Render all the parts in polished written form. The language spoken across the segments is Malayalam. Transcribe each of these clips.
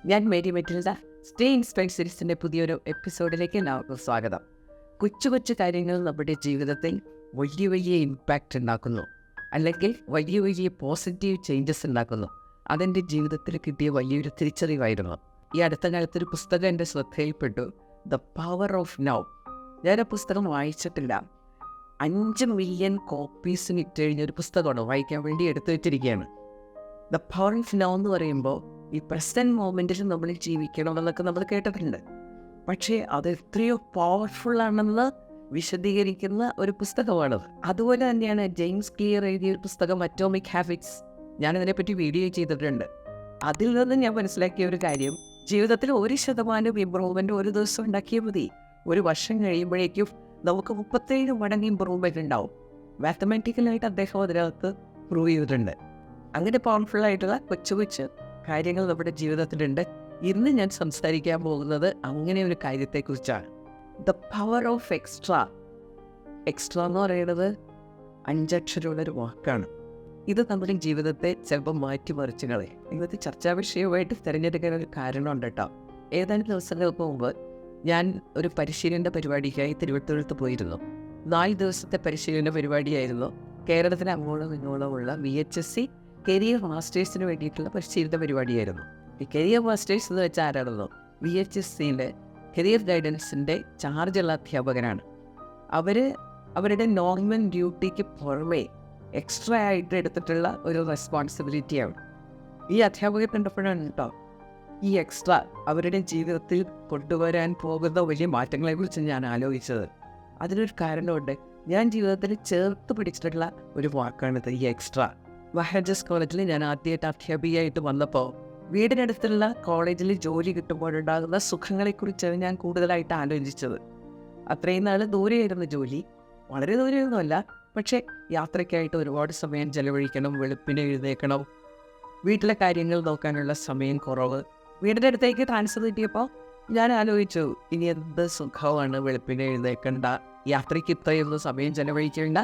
ഞാൻ മേരി മെറ്റിൽഡ. സ്റ്റേ ഇൻസ്പയർഡ് സീരീസിൻ്റെ പുതിയൊരു എപ്പിസോഡിലേക്ക് എല്ലാവർക്കും സ്വാഗതം. കൊച്ചു കൊച്ചു കാര്യങ്ങൾ നമ്മുടെ ജീവിതത്തിൽ വലിയ വലിയ ഇമ്പാക്റ്റ് ഉണ്ടാക്കുന്നു, അല്ലെങ്കിൽ വലിയ വലിയ പോസിറ്റീവ് ചേഞ്ചസ് ഉണ്ടാക്കുന്നു. അതെൻ്റെ ജീവിതത്തിൽ കിട്ടിയ വലിയൊരു തിരിച്ചറിവായിരുന്നു. ഈ അടുത്ത കാലത്തൊരു പുസ്തകം എൻ്റെ ശ്രദ്ധയിൽപ്പെട്ടു, ദ പവർ ഓഫ് നൗ. ഞാൻ ആ പുസ്തകം വായിച്ചിട്ടില്ല. 5 മില്യൺ കോപ്പീസിന് ഇട്ടുകഴിഞ്ഞൊരു പുസ്തകമാണ്, വായിക്കാൻ വേണ്ടി എടുത്തു വെച്ചിരിക്കുകയാണ്. ദ പവർ ഓഫ് നൗ എന്ന് പറയുമ്പോൾ ഈ പ്രസൻറ്റ് മൊമെൻറ്റിൽ നമ്മൾ ജീവിക്കണമെന്നൊക്കെ നമ്മൾ കേട്ടിട്ടുണ്ട്. പക്ഷേ അത് എത്രയോ പവർഫുള്ളാണെന്ന് വിശദീകരിക്കുന്ന ഒരു പുസ്തകമാണത്. അതുപോലെ തന്നെയാണ് ജെയിംസ് ക്ലിയർ എഴുതിയ ഒരു പുസ്തകം അറ്റോമിക് ഹാബിറ്റ്സ്. ഞാനതിനെപ്പറ്റി വീഡിയോ ചെയ്തിട്ടുണ്ട്. അതിൽ നിന്ന് ഞാൻ മനസ്സിലാക്കിയ ഒരു കാര്യം, ജീവിതത്തിൽ 1% ഇമ്പ്രൂവ്മെൻറ്റ് ഒരു ദിവസം ഉണ്ടാക്കിയാൽ മതി. ഒരു വർഷം കഴിയുമ്പോഴേക്കും നമുക്ക് 37 മടങ്ങ് ഇമ്പ്രൂവ്മെൻറ്റ് ഉണ്ടാവും. മാത്തമാറ്റിക്കലായിട്ട് അദ്ദേഹം അതിനകത്ത് പ്രൂവ് ചെയ്തിട്ടുണ്ട്. അങ്ങനെ പവർഫുള്ളായിട്ടുള്ള കൊച്ചു കൊച്ചു കാര്യങ്ങൾ നമ്മുടെ ജീവിതത്തിലുണ്ട്. ഇന്ന് ഞാൻ സംസാരിക്കാൻ പോകുന്നത് അങ്ങനെ ഒരു കാര്യത്തെക്കുറിച്ചാണ്, the power of extra. Extra എന്ന് പറയുന്നത് 5 അക്ഷരമുള്ളൊരു വാക്കാണ്. ഇത് നമ്മുടെ ജീവിതത്തെ ചിലപ്പോൾ മാറ്റിമറിച്ച് കളയും. ഇന്നത്തെ ചർച്ചാ വിഷയമായിട്ട് തിരഞ്ഞെടുക്കാൻ ഒരു കാരണമുണ്ട് കേട്ടോ. ഏതാനും ദിവസങ്ങൾക്ക് മുമ്പ് ഞാൻ ഒരു പരിശീലന പരിപാടിക്കായി തിരുവനന്തപുരത്ത് പോയിരുന്നു. 4 ദിവസത്തെ പരിശീലന പരിപാടിയായിരുന്നു. കേരളത്തിന് അങ്ങോളം ഇങ്ങോളമുള്ള VHSC കരിയർ മാസ്റ്റേഴ്സിന് വേണ്ടിയിട്ടുള്ള പരിശീലന പരിപാടിയായിരുന്നു. ഈ കരിയർ മാസ്റ്റേഴ്സ് എന്ന് വെച്ചാൽ ആരാണെന്നോ, VHSCയിലെ കരിയർ ഗൈഡൻസിൻ്റെ ചാർജുള്ള അധ്യാപകനാണ്. അവരുടെ നോർമൽ ഡ്യൂട്ടിക്ക് പുറമേ എക്സ്ട്രാ ആയിട്ട് എടുത്തിട്ടുള്ള ഒരു റെസ്പോൺസിബിലിറ്റിയാണ്. ഈ അധ്യാപകർ കണ്ടപ്പോഴാണ് കേട്ടോ ഈ എക്സ്ട്രാ അവരുടെ ജീവിതത്തിൽ കൊണ്ടുവരാൻ പോകുന്ന വലിയ മാറ്റങ്ങളെക്കുറിച്ച് ഞാൻ ആലോചിച്ചത്. അതിനൊരു കാരണമുണ്ട്. ഞാൻ ജീവിതത്തിൽ ചേർത്ത് പിടിച്ചിട്ടുള്ള ഒരു വാക്കാണിത്, ഈ എക്സ്ട്രാ. മഹാരാജാസ് കോളേജിൽ ഞാൻ ആദ്യമായിട്ട് അധ്യാപികയായിട്ട് വന്നപ്പോൾ വീടിനടുത്തുള്ള കോളേജിൽ ജോലി കിട്ടുമ്പോഴുണ്ടാകുന്ന സുഖങ്ങളെക്കുറിച്ചാണ് ഞാൻ കൂടുതലായിട്ട് ആലോചിച്ചത്. അത്രയും നാൾ ദൂരെയായിരുന്നു ജോലി, വളരെ ദൂരെയൊന്നുമല്ല. പക്ഷേ യാത്രയ്ക്കായിട്ട് ഒരുപാട് സമയം ചെലവഴിക്കണം, വെളുപ്പിന് എഴുന്നേൽക്കണം, വീട്ടിലെ കാര്യങ്ങൾ നോക്കാനുള്ള സമയം കുറവ്. വീടിൻ്റെ അടുത്തേക്ക് ട്രാൻസ്ഫർ കിട്ടിയപ്പോൾ ഞാൻ ആലോചിച്ചു, ഇനി എന്ത് സുഖമാണ്, വെളുപ്പിന് എഴുന്നേൽക്കണ്ട, യാത്രയ്ക്ക് ഇത്രയൊന്നും സമയം ചെലവഴിക്കേണ്ട,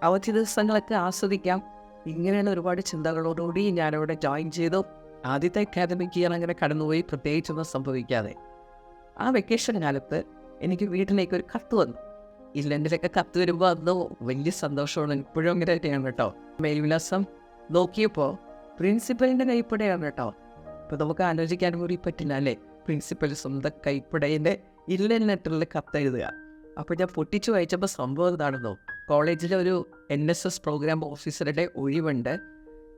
അവധി ദിവസങ്ങളൊക്കെ ആസ്വദിക്കാം. ഇങ്ങനെയുള്ള ഒരുപാട് ചിന്തകളോടുകൂടി ഞാനവിടെ ജോയിൻ ചെയ്തു. ആദ്യത്തെ അക്കാദമിക് ഇയർ അങ്ങനെ കടന്നുപോയി, പ്രത്യേകിച്ചൊന്നും സംഭവിക്കാതെ. ആ വെക്കേഷൻ കാലത്ത് എനിക്ക് വീട്ടിലേക്ക് ഒരു കത്ത് വന്നു. ഇല്ലെങ്കിലൊക്കെ കത്ത് വരുമ്പോൾ അന്ന് വലിയ സന്തോഷമാണ്. ഇപ്പോഴും അങ്ങനെ തന്നെയാണ് കേട്ടോ. മേൽവിലാസം നോക്കിയപ്പോൾ പ്രിൻസിപ്പലിൻ്റെ കൈപ്പടയാണ് കേട്ടോ. ഇപ്പോൾ നമുക്ക് ആലോചിക്കാൻ കൂടി പറ്റില്ല അല്ലേ, പ്രിൻസിപ്പൽ സ്വന്തം കൈപ്പടേൻ്റെ ഇല്ലെന്നിട്ടുള്ള കത്ത് എഴുതുക. അപ്പോൾ ഞാൻ പൊട്ടിച്ചു വായിച്ചപ്പോൾ സംഭവം ഇതാണെന്നോ, കോളേജിലെ ഒരു NSS പ്രോഗ്രാം ഓഫീസറുടെ ഒഴിവുണ്ട്,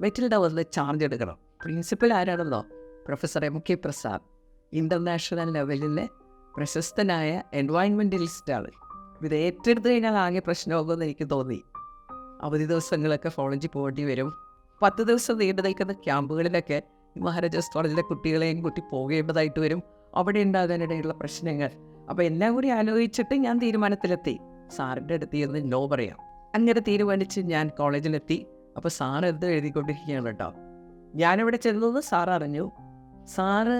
മെറ്റിൽഡ വന്ന് ചാർജ് എടുക്കണം. പ്രിൻസിപ്പൽ ആരാണെന്നോ, പ്രൊഫസർ MK പ്രസാദ്, ഇൻ്റർനാഷണൽ ലെവലിലെ പ്രശസ്തനായ എൻവയോൺമെൻറ്റലിസ്റ്റാണ്. ഇത് ഏറ്റെടുത്ത് കഴിഞ്ഞാൽ ആകെ പ്രശ്നമാകുമെന്ന് എനിക്ക് തോന്നി. അവധി ദിവസങ്ങളൊക്കെ കോളേജിൽ പോകേണ്ടി വരും. 10 ദിവസം നീണ്ടു നിൽക്കുന്ന ക്യാമ്പുകളിലൊക്കെ മഹാരാജാസ് കോളേജിലെ കുട്ടികളെയും കൂട്ടി പോകേണ്ടതായിട്ട് വരും. അവിടെ ഉണ്ടാകാനിടയുള്ള പ്രശ്നങ്ങൾ. അപ്പോൾ എല്ലാം കൂടി ആലോചിച്ചിട്ട് ഞാൻ തീരുമാനത്തിലെത്തി, സാറിൻ്റെ അടുത്ത് ഇരുന്ന് നോ പറയാം. അങ്ങനെ തീരുമാനിച്ച് ഞാൻ കോളേജിലെത്തി. അപ്പോൾ സാറ് എന്ത് എഴുതിക്കൊണ്ടിരിക്കുകയാണ് കേട്ടോ. ഞാനിവിടെ ചെന്നത് സാറ് അറിഞ്ഞു. സാറ്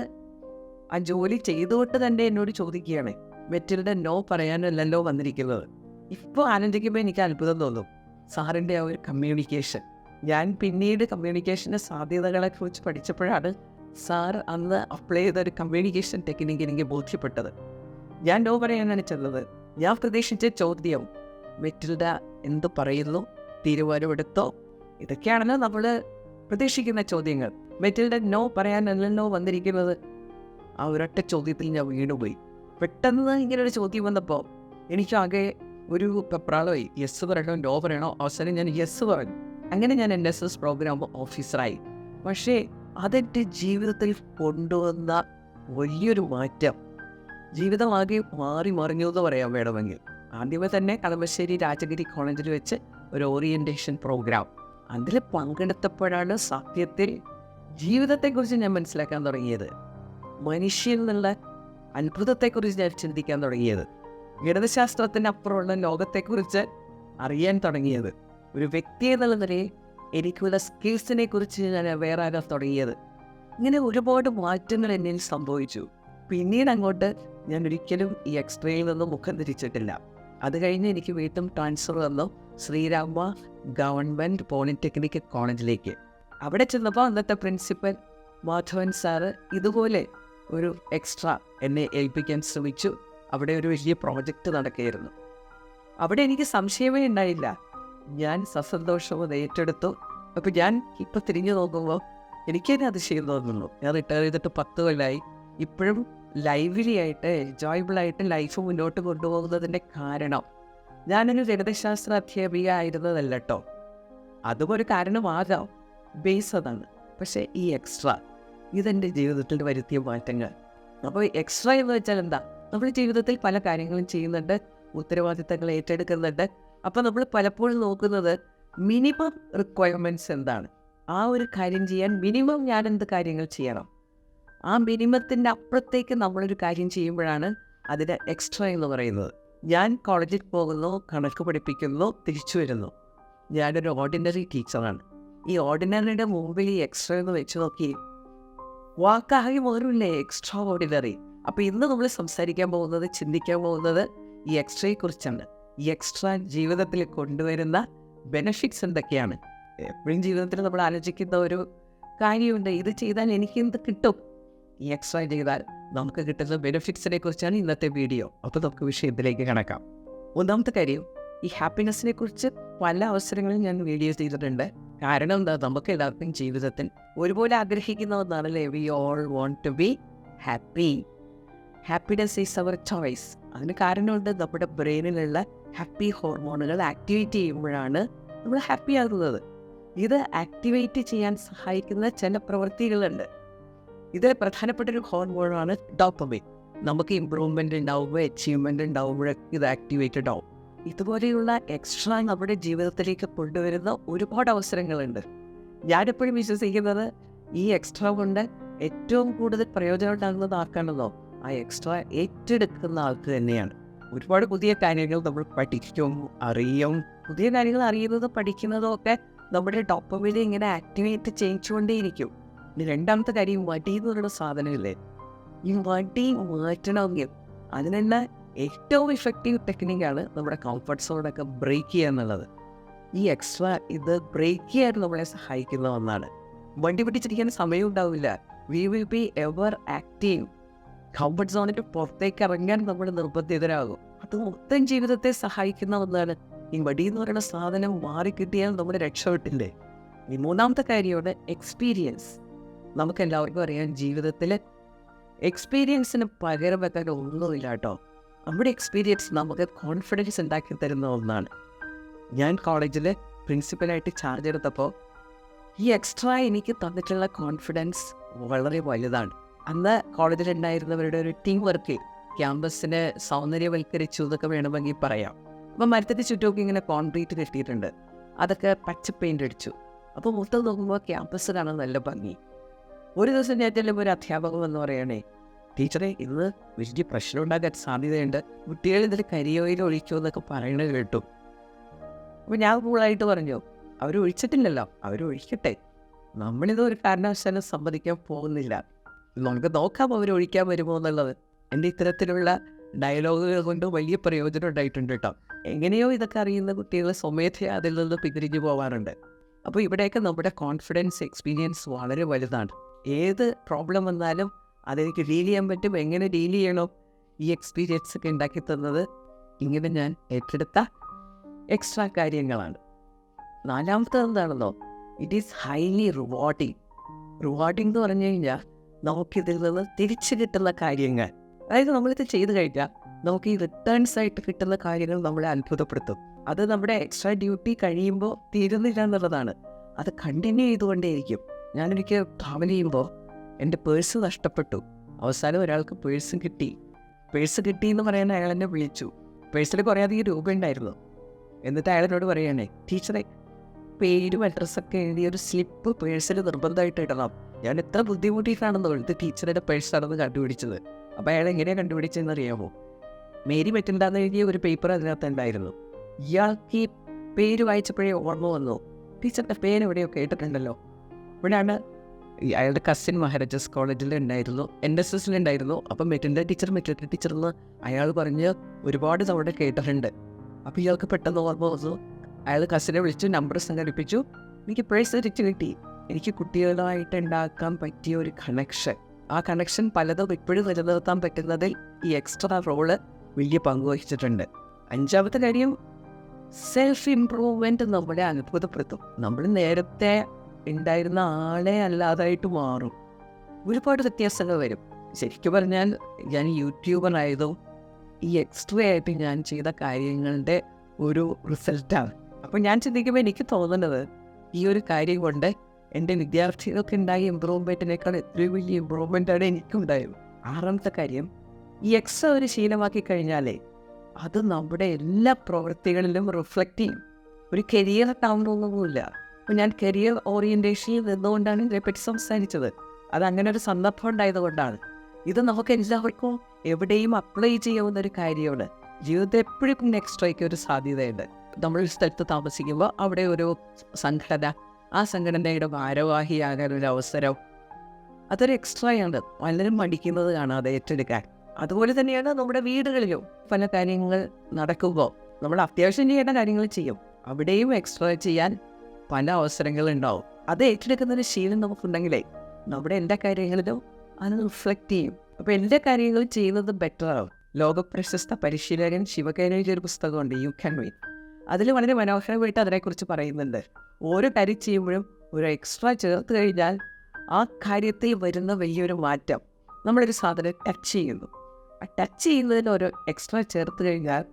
ആ ജോലി ചെയ്തുകൊണ്ട് തന്നെ എന്നോട് ചോദിക്കുകയാണ്, മെറ്റിൽഡ നോ പറയാനല്ലല്ലോ വന്നിരിക്കുന്നത്. ഇപ്പോൾ ആനന്ദിക്കുമ്പോൾ എനിക്ക് അത്ഭുതം തോന്നും, സാറിൻ്റെ ആ ഒരു കമ്മ്യൂണിക്കേഷൻ. ഞാൻ പിന്നീട് കമ്മ്യൂണിക്കേഷൻ്റെ സാധ്യതകളെക്കുറിച്ച് പഠിച്ചപ്പോഴാണ് സാറ് അന്ന് അപ്ലൈ ചെയ്ത ഒരു കമ്മ്യൂണിക്കേഷൻ ടെക്നിക്ക് എനിക്ക് ബോധ്യപ്പെട്ടത്. ഞാൻ നോ പറയാനാണ് ചെന്നത്. ഞാൻ പ്രതീക്ഷിച്ച ചോദ്യം, മെറ്റിൽഡ എന്ത് പറയുന്നു, തീരുമാനമെടുത്തോ, ഇതൊക്കെയാണല്ലോ നമ്മൾ പ്രതീക്ഷിക്കുന്ന ചോദ്യങ്ങൾ. മെറ്റിൽഡ നോ പറയാനല്ലല്ലോ വന്നിരിക്കുന്നത്. ആ ഒരൊറ്റ ചോദ്യത്തിൽ ഞാൻ വീണുപോയി. പെട്ടെന്ന് ഇങ്ങനൊരു ചോദ്യം വന്നപ്പോൾ എനിക്കാകെ ഒരു പെപ്രാളമായി. യെസ് പറയണോ നോ പറയണോ? അവസാനം ഞാൻ യെസ് പറഞ്ഞു. അങ്ങനെ ഞാൻ NSS പ്രോഗ്രാം ഓഫീസറായി. പക്ഷേ അതെൻ്റെ ജീവിതത്തിൽ കൊണ്ടുവന്ന വലിയൊരു മാറ്റം, ജീവിതമാകെ മാറി മറിഞ്ഞു എന്ന് പറയാൻ വേണമെങ്കിൽ. ആദ്യമേ തന്നെ കളമശ്ശേരി രാജഗിരി കോളേജിൽ വെച്ച് ഒരു ഓറിയൻറ്റേഷൻ പ്രോഗ്രാം, അതിൽ പങ്കെടുത്തപ്പോഴാണ് സത്യത്തിൽ ജീവിതത്തെക്കുറിച്ച് ഞാൻ മനസ്സിലാക്കാൻ തുടങ്ങിയത്. മനുഷ്യൻ എന്നുള്ള അത്ഭുതത്തെക്കുറിച്ച് ഞാൻ ചിന്തിക്കാൻ തുടങ്ങിയത്. ഗണിതശാസ്ത്രത്തിനപ്പുറമുള്ള ലോകത്തെക്കുറിച്ച് അറിയാൻ തുടങ്ങിയത്. ഒരു വ്യക്തി എന്നുള്ള നിലയിൽ എനിക്കുള്ള സ്കിൽസിനെ കുറിച്ച് ഞാൻ വേറെ ആകാൻ തുടങ്ങിയത്. ഇങ്ങനെ ഒരുപാട് മാറ്റങ്ങൾ എന്നിൽ സംഭവിച്ചു. പിന്നീട് അങ്ങോട്ട് ഞാൻ ഒരിക്കലും ഈ എക്സ്ട്രയിൽ നിന്നും മുഖം തിരിച്ചിട്ടില്ല. അത് കഴിഞ്ഞ് എനിക്ക് വീണ്ടും ട്രാൻസ്ഫർ വന്നു ശ്രീരാമ ഗവൺമെൻറ് പോളിടെക്നിക് കോളേജിലേക്ക്. അവിടെ ചെന്നപ്പോൾ അന്നത്തെ പ്രിൻസിപ്പൽ മാധവൻ സാറ് ഇതുപോലെ ഒരു എക്സ്ട്രാ എന്നെ ഏൽപ്പിക്കാൻ ശ്രമിച്ചു. അവിടെ ഒരു വലിയ പ്രോജക്റ്റ് നടക്കുകയായിരുന്നു. അവിടെ എനിക്ക് സംശയമേ ഉണ്ടായില്ല. ഞാൻ സസന്തോഷം അത് ഏറ്റെടുത്തു. അപ്പോൾ ഞാൻ ഇപ്പോൾ തിരിഞ്ഞു നോക്കുമ്പോൾ എനിക്കതിനെ അതിശയം തോന്നുന്നു. ഞാൻ റിട്ടയർ ചെയ്തിട്ട് 10 കൊല്ലമായി. ഇപ്പോഴും ലൈവ്ലി ആയിട്ട് എൻജോയബിളായിട്ട് ലൈഫ് മുന്നോട്ട് കൊണ്ടുപോകുന്നതിൻ്റെ കാരണം ഞാനൊരു ഗണിതശാസ്ത്ര അധ്യാപിക ആയിരുന്നതല്ല കേട്ടോ. അതും ഒരു കാരണമാകാം, ബേസ് അതാണ്. പക്ഷേ ഈ എക്സ്ട്രാ ഇതെൻ്റെ ജീവിതത്തിൽ വരുത്തിയ മാറ്റങ്ങൾ. അപ്പോൾ എക്സ്ട്രാ എന്ന് വെച്ചാൽ എന്താ? നമ്മൾ ജീവിതത്തിൽ പല കാര്യങ്ങളും ചെയ്യുന്നുണ്ട്, ഉത്തരവാദിത്തങ്ങൾ ഏറ്റെടുക്കുന്നുണ്ട്. അപ്പോൾ നമ്മൾ പലപ്പോഴും നോക്കുന്നത് മിനിമം റിക്വയർമെൻറ്റ്സ് എന്താണ്, ആ ഒരു കാര്യം ചെയ്യാൻ മിനിമം ഞാൻ എന്ത് കാര്യങ്ങൾ ചെയ്യണം. ആ മിനിമത്തിൻ്റെ അപ്പുറത്തേക്ക് നമ്മളൊരു കാര്യം ചെയ്യുമ്പോഴാണ് അതിന് എക്സ്ട്രാ എന്ന് പറയുന്നത്. ഞാൻ കോളേജിൽ പോകുന്നു, കണക്ക് പഠിപ്പിക്കുന്നു, തിരിച്ചു വരുന്നു. ഞാനൊരു ഓർഡിനറി ടീച്ചറാണ്. ഈ ഓർഡിനറിയുടെ മുമ്പിൽ ഈ എക്സ്ട്രാ എന്ന് വെച്ച് നോക്കി വാക്കാകെ മാറില്ലേ എക്സ്ട്രാ ഓർഡിനറി. അപ്പോൾ ഇന്ന് നമ്മൾ സംസാരിക്കാൻ പോകുന്നത്, ചിന്തിക്കാൻ പോകുന്നത് ഈ എക്സ്ട്രയെക്കുറിച്ചാണ്. ഈ എക്സ്ട്രാ ജീവിതത്തിൽ കൊണ്ടുവരുന്ന ബെനിഫിറ്റ്സ് എന്തൊക്കെയാണ്. എപ്പോഴും ജീവിതത്തിൽ നമ്മൾ ആലോചിക്കുന്ന ഒരു കാര്യമുണ്ട്, ഇത് ചെയ്താൽ എനിക്ക് എന്ത് കിട്ടും, ഈ എക്സ്ട്രാ ചെയ്താൽ നമുക്ക് കിട്ടുന്ന ബെനിഫിറ്റ്സിനെ കുറിച്ചാണ് ഇന്നത്തെ വീഡിയോ. അപ്പോൾ നമുക്ക് വിഷയത്തിലേക്ക് കടക്കാം. ഒന്നാമത്തെ കാര്യം, ഈ ഹാപ്പിനെസ്സിനെ കുറിച്ച് പല അവസരങ്ങളിൽ ഞാൻ വീഡിയോ ചെയ്തിട്ടുണ്ട്. കാരണം എന്താ, നമുക്ക് എല്ലാവർക്കും ജീവിതത്തിൽ ഒരുപോലെ ആഗ്രഹിക്കുന്ന ഒന്നാണല്ലേ, we all want to be happy. Happiness is our choice. അതിന് കാരണമുണ്ട്, നമ്മുടെ ബ്രെയിനിലുള്ള ഹാപ്പി ഹോർമോണുകൾ ആക്ടിവേറ്റ് ചെയ്യുമ്പോഴാണ് നമ്മൾ ഹാപ്പി ആകുന്നത്. ഇത് ആക്ടിവേറ്റ് ചെയ്യാൻ സഹായിക്കുന്ന ചില പ്രവൃത്തികളുണ്ട്. ഇതിൽ പ്രധാനപ്പെട്ടൊരു ഹോർമോണാണ് ഡോപ്പമിൻ. നമുക്ക് ഇമ്പ്രൂവ്മെൻ്റ് ഉണ്ടാവുമ്പോൾ, അച്ചീവ്മെൻ്റ് ഉണ്ടാവുമ്പോഴൊക്കെ ഇത് ആക്ടിവേറ്റഡ് ആവും. ഇതുപോലെയുള്ള എക്സ്ട്രാ നമ്മുടെ ജീവിതത്തിലേക്ക് കൊണ്ടുവരുന്ന ഒരുപാട് അവസരങ്ങളുണ്ട്. ഞാനെപ്പോഴും വിശ്വസിക്കുന്നത് ഈ എക്സ്ട്രാ കൊണ്ട് ഏറ്റവും കൂടുതൽ പ്രയോജനം ഉണ്ടാകുന്നത് ആർക്കാണെന്നോ, ആ എക്സ്ട്രാ ഏറ്റെടുക്കുന്ന ആൾക്ക് തന്നെയാണ്. ഒരുപാട് പുതിയ കാര്യങ്ങൾ നമ്മൾ പഠിക്കും, അറിയും. പുതിയ കാര്യങ്ങൾ അറിയുന്നതും പഠിക്കുന്നതും ഒക്കെ നമ്മുടെ ഡോപ്പമിനെ ഇങ്ങനെ ആക്ടിവേറ്റ് ചെയ്യിച്ചുകൊണ്ടേയിരിക്കും. ഇനി രണ്ടാമത്തെ കാര്യം, മടി എന്ന് പറയുന്ന സാധനമില്ലേ, ഈ മടി മാറ്റണമെങ്കിൽ അതിനുള്ള ഏറ്റവും ഇഫക്റ്റീവ് ടെക്നിക്കാണ് നമ്മുടെ കംഫർട്ട് സോണൊക്കെ ബ്രേക്ക് ചെയ്യുക എന്നുള്ളത്. ഈ എക്സ്ട്രാ ഇത് ബ്രേക്ക് ചെയ്യാൻ നമ്മളെ സഹായിക്കുന്ന ഒന്നാണ്. വണ്ടി പിടിച്ചിരിക്കാൻ സമയം ഉണ്ടാവില്ല. We will be ever active. Comfort സോണിന് പുറത്തേക്ക് ഇറങ്ങാൻ നമ്മൾ നിർബന്ധിതരാകും. അത് മൊത്തം ജീവിതത്തെ സഹായിക്കുന്ന ഒന്നാണ്. ഈ മടി എന്ന് പറയുന്ന സാധനം മാറിക്കിട്ടിയാൽ നമ്മൾ രക്ഷപ്പെട്ടില്ലേ. ഈ മൂന്നാമത്തെ കാര്യമാണ് എക്സ്പീരിയൻസ്. നമുക്കെല്ലാവർക്കും അറിയാം, ജീവിതത്തിൽ എക്സ്പീരിയൻസിന് പകരം വെക്കാൻ ഒന്നുമില്ല കേട്ടോ. നമ്മുടെ എക്സ്പീരിയൻസ് നമുക്ക് കോൺഫിഡൻസ് ഉണ്ടാക്കി തരുന്ന ഒന്നാണ്. ഞാൻ കോളേജിൽ പ്രിൻസിപ്പലായിട്ട് ചാർജ് എടുത്തപ്പോൾ ഈ എക്സ്ട്രാ എനിക്ക് തന്നിട്ടുള്ള കോൺഫിഡൻസ് വളരെ വലുതാണ്. അന്ന് കോളേജിലുണ്ടായിരുന്നവരുടെ ഒരു ടീം വർക്ക് ക്യാമ്പസിനെ സൗന്ദര്യവൽക്കരിച്ചു എന്നൊക്കെ വേണമെങ്കിൽ പറയാം. അപ്പോൾ മരത്തിൻ്റെ ചുറ്റുമൊക്കെ ഇങ്ങനെ കോൺക്രീറ്റ് കെട്ടിയിട്ടുണ്ട്, അതൊക്കെ പച്ച പെയിൻ്റ് അടിച്ചു. അപ്പോൾ മൊത്തം നോക്കുമ്പോൾ ക്യാമ്പസ് കാണാൻ നല്ല ഭംഗി. ഒരു ദിവസം ഞാൻ ചെല്ലുമ്പോൾ ഒരു അധ്യാപകൻ എന്ന് പറയണേ, ടീച്ചറെ ഇന്ന് വലിയ പ്രശ്നം ഉണ്ടാകാൻ സാധ്യതയുണ്ട്, കുട്ടികൾ ഇതിൽ കരിയോയിൽ ഒഴിക്കുമോ എന്നൊക്കെ പറയണത് കേട്ടു. അപ്പോൾ ഞാൻ കൂളായിട്ട് പറഞ്ഞു, അവർ ഒഴിച്ചിട്ടില്ലല്ലോ, അവർ ഒഴിക്കട്ടെ, നമ്മളിത് ഒരു കാരണവശാലും സമ്മതിക്കാൻ പോകുന്നില്ല, നമുക്ക് നോക്കാം അവർ ഒഴിക്കാൻ വരുമോ എന്നുള്ളത്. എൻ്റെ ഇത്തരത്തിലുള്ള ഡയലോഗുകൾ കൊണ്ട് വലിയ പ്രയോജനം ഉണ്ടായിട്ടുണ്ട് കേട്ടോ. എങ്ങനെയോ ഇതൊക്കെ അറിയുന്ന കുട്ടികൾ സ്വമേധയാ അതിൽ നിന്ന് പിന്തിരിഞ്ഞു പോകാറുണ്ട്. അപ്പോൾ ഇവിടെയൊക്കെ നമ്മുടെ കോൺഫിഡൻസ് എക്സ്പീരിയൻസ് വളരെ വലുതാണ്. ഏത് പ്രോബ്ലം വന്നാലും അതെനിക്ക് ഡീൽ ചെയ്യാൻ പറ്റും, എങ്ങനെ ഡീൽ ചെയ്യണോ, ഈ എക്സ്പീരിയൻസ് ഒക്കെ ഉണ്ടാക്കി തന്നത് ഇങ്ങനെ ഞാൻ ഏറ്റെടുത്ത എക്സ്ട്രാ കാര്യങ്ങളാണ്. നാലാമത്തത് എന്താണെന്നോ, it is highly rewarding. Rewarding എന്ന് പറഞ്ഞു കഴിഞ്ഞാൽ നമുക്കിതിൽ നിന്ന് തിരിച്ചു കിട്ടുന്ന കാര്യങ്ങൾ, അതായത് നമ്മളിത് ചെയ്ത് കഴിഞ്ഞാൽ നമുക്ക് ഈ റിട്ടേൺസ് ആയിട്ട് കിട്ടുന്ന കാര്യങ്ങൾ നമ്മളെ അത്ഭുതപ്പെടുത്തും. അത് നമ്മുടെ എക്സ്ട്രാ ഡ്യൂട്ടി കഴിയുമ്പോൾ തീരുന്നില്ല എന്നുള്ളതാണ്, അത് കണ്ടിന്യൂ ചെയ്തുകൊണ്ടേയിരിക്കും. ഞാനൊരിക്കൽ ട്രാവൽ ചെയ്യുമ്പോൾ എൻ്റെ പേഴ്സ് നഷ്ടപ്പെട്ടു. അവസാനം ഒരാൾക്ക് പേഴ്സ് കിട്ടി എന്ന് പറയാൻ അയാൾ എന്നെ വിളിച്ചു. പേഴ്സിൽ കുറേ അധികം രൂപ ഉണ്ടായിരുന്നു. എന്നിട്ട് അയാളോട് പറയുകയാണേ, ടീച്ചറെ പേരും അഡ്രസ്സൊക്കെ എഴുതിയൊരു സ്ലിപ്പ് പേഴ്സിൽ നിർബന്ധമായിട്ട് ഇടണം. ഞാൻ എത്ര ബുദ്ധിമുട്ടിയിട്ടാണെന്നോ ഇത് ടീച്ചറുടെ പേഴ്സാണെന്ന് കണ്ടുപിടിച്ചത്. അപ്പോൾ അയാൾ എങ്ങനെയാണ് കണ്ടുപിടിച്ചതെന്ന് അറിയാമോ? മേരി മെറ്റിൻഡാന്ന് എഴുതിയ ഒരു പേപ്പർ അതിനകത്ത് ഉണ്ടായിരുന്നു. ഇയാൾക്ക് ഈ പേര് വായിച്ചപ്പോഴേ ഓർമ്മ വന്നു, ടീച്ചറിൻ്റെ പേര് എവിടെയോ കേട്ടിട്ടുണ്ടല്ലോ. ഇവിടെയാണ് അയാളുടെ കസിൻ മഹാരാജാസ് കോളേജിൽ ഉണ്ടായിരുന്നു, NSS ഉണ്ടായിരുന്നു. അപ്പം മെറ്റിൻ്റെ ടീച്ചർ അയാൾ പറഞ്ഞ് ഒരുപാട് തവണ കേട്ടിട്ടുണ്ട്. അപ്പോൾ ഇയാൾക്ക് പെട്ടെന്ന് ഓർമ്മ വന്നു. അയാൾ കസിനെ വിളിച്ചു, നമ്പർ സംഘടിപ്പിച്ചു, എനിക്ക് പേഴ്സ് തിരിച്ചു കിട്ടി. എനിക്ക് കുട്ടികളുമായിട്ട് ഉണ്ടാക്കാൻ പറ്റിയ ഒരു കണക്ഷൻ, ആ കണക്ഷൻ പലതും ഇപ്പോഴും നിലനിർത്താൻ പറ്റുന്നതിൽ ഈ എക്സ്ട്രാ റോള് വലിയ പങ്ക് വഹിച്ചിട്ടുണ്ട്. 5ാമത്തെ കാര്യം, സെൽഫ് ഇംപ്രൂവ്മെൻറ്റ് നമ്മളെ അത്ഭുതപ്പെടുത്തും. നമ്മൾ നേരത്തെ ഉണ്ടായിരുന്ന ആളെ അല്ലാതായിട്ട് മാറും. ഒരുപാട് വ്യത്യാസങ്ങൾ വരും. ശരിക്കും പറഞ്ഞാൽ ഞാൻ യൂട്യൂബറായതും ഈ എക്സ്ട്രാ ആയിട്ട് ഞാൻ ചെയ്ത കാര്യങ്ങളുടെ ഒരു റിസൾട്ടാണ്. അപ്പോൾ ഞാൻ ചിന്തിക്കുമ്പോൾ എനിക്ക് തോന്നുന്നത് ഈ ഒരു കാര്യം കൊണ്ട് എൻ്റെ വിദ്യാർത്ഥികൾക്ക് ഉണ്ടായ ഇമ്പ്രൂവ്മെൻറ്റിനേക്കാൾ എത്രയും വലിയ ഇമ്പ്രൂവ്മെൻ്റാണ് എനിക്കുണ്ടായത്. 6ാമത്തെ കാര്യം, ഈ എക്സ്ട്രാ ഒരു ശീലമാക്കി കഴിഞ്ഞാലേ അത് നമ്മുടെ എല്ലാ പ്രവൃത്തികളിലും റിഫ്ലക്റ്റ് ചെയ്യും. ഒരു കരിയർ ടൗണൊന്നുമില്ല. അപ്പോൾ ഞാൻ കരിയർ ഓറിയൻറ്റേഷനിൽ നിന്നുകൊണ്ടാണ് ഇതിനെപ്പറ്റി സംസാരിച്ചത്. അതങ്ങനെ ഒരു സന്ദർഭം ഉണ്ടായതുകൊണ്ടാണ്. ഇത് നമുക്ക് എല്ലാവർക്കും എവിടെയും അപ്ലൈ ചെയ്യാവുന്ന ഒരു കാര്യമാണ്. ജീവിതത്തിൽ എപ്പോഴും എക്സ്ട്രയ്ക്ക് ഒരു സാധ്യതയുണ്ട്. നമ്മളൊരു സ്ഥലത്ത് താമസിക്കുമ്പോൾ അവിടെ ഒരു സംഘടന, ആ സംഘടനയുടെ ഭാരവാഹിയാകാനൊരു അവസരം, അതൊരു എക്സ്ട്രായാണ്. പലരും മടിക്കുന്നത് കാണാതെ ഏറ്റെടുക്കാൻ. അതുപോലെ തന്നെയാണ് നമ്മുടെ വീടുകളിലും പല കാര്യങ്ങൾ നടക്കുമ്പോൾ നമ്മൾ അത്യാവശ്യം ചെയ്യേണ്ട കാര്യങ്ങൾ ചെയ്യും. അവിടെയും എക്സ്ട്രാ ചെയ്യാൻ പല അവസരങ്ങളുണ്ടാവും. അത് ഏറ്റെടുക്കുന്നൊരു ശീലം നമുക്കുണ്ടെങ്കിലേ നമ്മുടെ എല്ലാ കാര്യങ്ങളിലും അത് റിഫ്ലക്റ്റ് ചെയ്യും. അപ്പോൾ എല്ലാ കാര്യങ്ങളും ചെയ്യുന്നത് ബെറ്റർ ആവും. ലോകപ്രശസ്ത പരിശീലകൻ ശിവകേനയുടെ ഒരു പുസ്തകമുണ്ട്, യു ക്യാൻ വിൻ. അതിൽ വളരെ മനോഹരമായിട്ട് അതിനെക്കുറിച്ച് പറയുന്നുണ്ട്. ഓരോ കാര്യം ചെയ്യുമ്പോഴും ഒരു എക്സ്ട്രാ ചേർത്ത് കഴിഞ്ഞാൽ ആ കാര്യത്തിൽ വരുന്ന വലിയൊരു മാറ്റം. നമ്മളൊരു സാധനം ടച്ച് ചെയ്യുന്നു, ആ ടച്ച് ചെയ്യുന്നതിന് ഒരു എക്സ്ട്രാ ചേർത്ത് കഴിഞ്ഞാൽ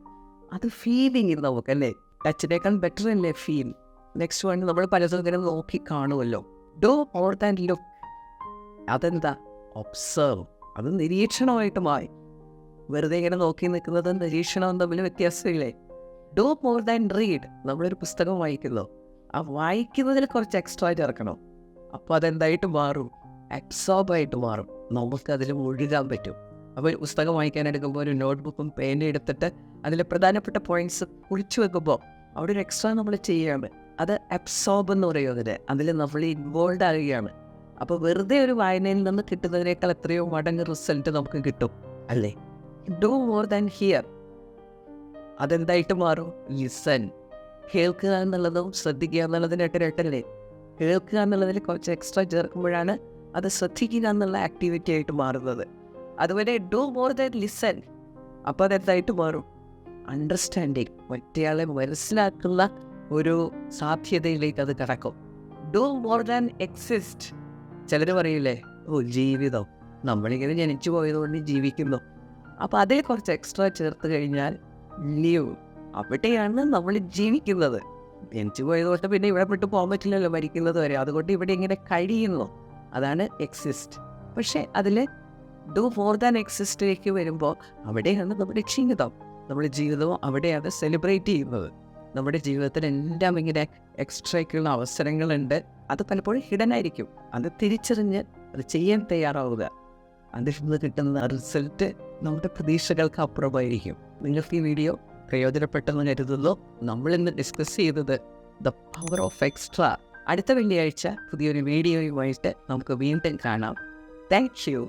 അത് ഫീലിംഗ് നമുക്കല്ലേ. ടച്ചിനേക്കാൾ ബെറ്റർ അല്ലേ ഫീൽ. നെക്സ്റ്റ് വൺ, നമ്മൾ പലതും ഇങ്ങനെ നോക്കി കാണുമല്ലോ. Do more than look. അതെന്താ? ഒബ്സർവ്. അത് നിരീക്ഷണമായിട്ട് മാറി. വെറുതെ ഇങ്ങനെ നോക്കി നിൽക്കുന്നത് നിരീക്ഷണവും തമ്മിൽ വ്യത്യാസമില്ലേ? Do more than read. നമ്മളൊരു പുസ്തകം വായിക്കുന്നു, ആ വായിക്കുന്നതിൽ കുറച്ച് എക്സ്ട്രാ ചേർക്കണം. അപ്പോൾ അതെന്തായിട്ട് മാറും? അബ്സോർബായിട്ട് മാറും. നമുക്കതിൽ മുഴുകാൻ പറ്റും. അപ്പോൾ ഒരു പുസ്തകം വായിക്കാനെടുക്കുമ്പോൾ ഒരു നോട്ട്ബുക്കും പേനയും എടുത്തിട്ട് അതിൽ പ്രധാനപ്പെട്ട പോയിൻറ്റ്സ് കുറിച്ച് വെക്കുമ്പോൾ അവിടെ ഒരു എക്സ്ട്രാ നമ്മൾ ചെയ്യുകയാണ്. അത് അബ്സോർബ് എന്ന് പറയുന്നത്. അതിൽ നമ്മൾ ഇൻവോൾവ് ആകുകയാണ്. അപ്പോൾ വെറുതെ ഒരു വായനയിൽ നിന്ന് കിട്ടുന്നതിനേക്കാൾ എത്രയോ മടങ്ങ് റിസൾട്ട് നമുക്ക് കിട്ടും അല്ലേ? Do more than hear. അതെന്തായിട്ട് മാറും? ലിസൺ. കേൾക്കുക എന്നുള്ളതും ശ്രദ്ധിക്കുക എന്നുള്ളതിനായിട്ട് രട്ടല്ലേ? കേൾക്കുക എന്നുള്ളതിൽ കുറച്ച് എക്സ്ട്രാ ചേർക്കുമ്പോഴാണ് അത് ശ്രദ്ധിക്കുക എന്നുള്ള ആക്ടിവിറ്റി ആയിട്ട് മാറുന്നത്. അതുപോലെ ഡു മോർ ദാൻ ലിസൺ. അപ്പോൾ അതെന്തായിട്ട് മാറും? അണ്ടർസ്റ്റാൻഡിങ്. മറ്റേയാളെ മനസ്സിലാക്കുന്ന ഒരു സാധ്യതയിലേക്ക് അത് കടക്കും. Do more than exist. ചിലർ പറയില്ലേ, ഓ ജീവിതം, നമ്മളിങ്ങനെ ജനിച്ചു പോയതുകൊണ്ട് ജീവിക്കുന്നു. അപ്പോൾ അതിൽ കുറച്ച് എക്സ്ട്രാ ചേർത്ത് കഴിഞ്ഞാൽ ലീവ്. അവിടെയാണ് നമ്മൾ ജീവിക്കുന്നത്. ജനിച്ചു പോയതുകൊണ്ട് പിന്നെ ഇവിടെ വിട്ട് പോകാൻ പറ്റില്ലല്ലോ മരിക്കുന്നത് വരെ. അതുകൊണ്ട് ഇവിടെ ഇങ്ങനെ കഴിയുന്നു. അതാണ് എക്സിസ്റ്റ്. പക്ഷേ അതിൽ ഡു മോർ ദാൻ എക്സിസ്റ്റിലേക്ക് വരുമ്പോൾ അവിടെയാണ് നമ്മുടെ ജീവിതം. നമ്മുടെ ജീവിതവും അവിടെയാണ് സെലിബ്രേറ്റ് ചെയ്യുന്നത്. നമ്മുടെ ജീവിതത്തിൽ എല്ലാം ഇങ്ങനെ എക്സ്ട്രയ്ക്കുള്ള അവസരങ്ങളുണ്ട്. അത് പലപ്പോഴും ഹിഡൻ ആയിരിക്കും. അത് തിരിച്ചറിഞ്ഞ് അത് ചെയ്യാൻ തയ്യാറാവുക. അതിൽ നിന്ന് കിട്ടുന്ന റിസൾട്ട് നമ്മുടെ പ്രതീക്ഷകൾക്ക് അപ്പുറമായിരിക്കും. നിങ്ങൾക്ക് ഈ വീഡിയോ പ്രയോജനപ്പെട്ടെന്ന് കരുതുന്നു. നമ്മളിന്ന് ഡിസ്കസ് ചെയ്തത് ദ പവർ ഓഫ് എക്സ്ട്രാ. അടുത്ത വെള്ളിയാഴ്ച പുതിയൊരു വീഡിയോയുമായിട്ട് നമുക്ക് വീണ്ടും കാണാം. Thank you.